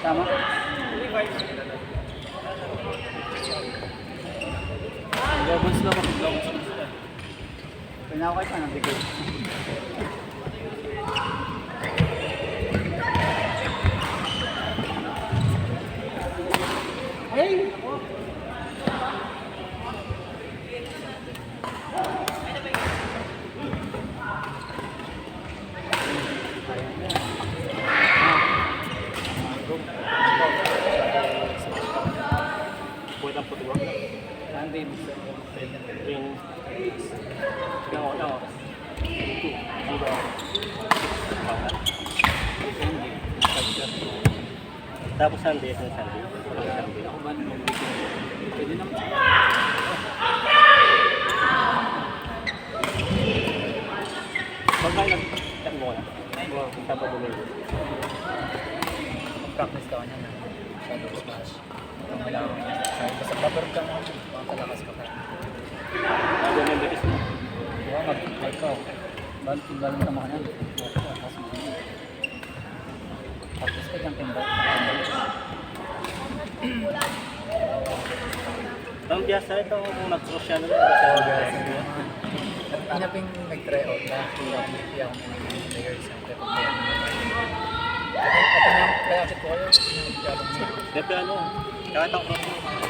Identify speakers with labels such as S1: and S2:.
S1: Tama? Lobos na ako. Pinakakay pa ng bigay. Hey! Puwede ang putuwag. Monday, training. Sige ako lang.
S2: Tapos Sunday, isang Sunday.
S1: Ako ba nung pwede naman.
S2: Pagka nag-chat mo na, tapos Domingo.
S3: Practice ka niya na shadow smash. Itong malawang niya sa side. Basta babarog ka mo, makakalakas ka pa.
S2: Bago may bilis mo.
S3: Diba, mag-like ka. Bal mo naman yan. Tapos mo. Practice ka dyan timbal.
S2: Ang biyasa ito kung nag-cross siya nun.
S3: Pinaping nag-try out na. Hindi ako ng players. Ito na yung try out ko yun.
S2: Depende ano, kahit ang cross mo.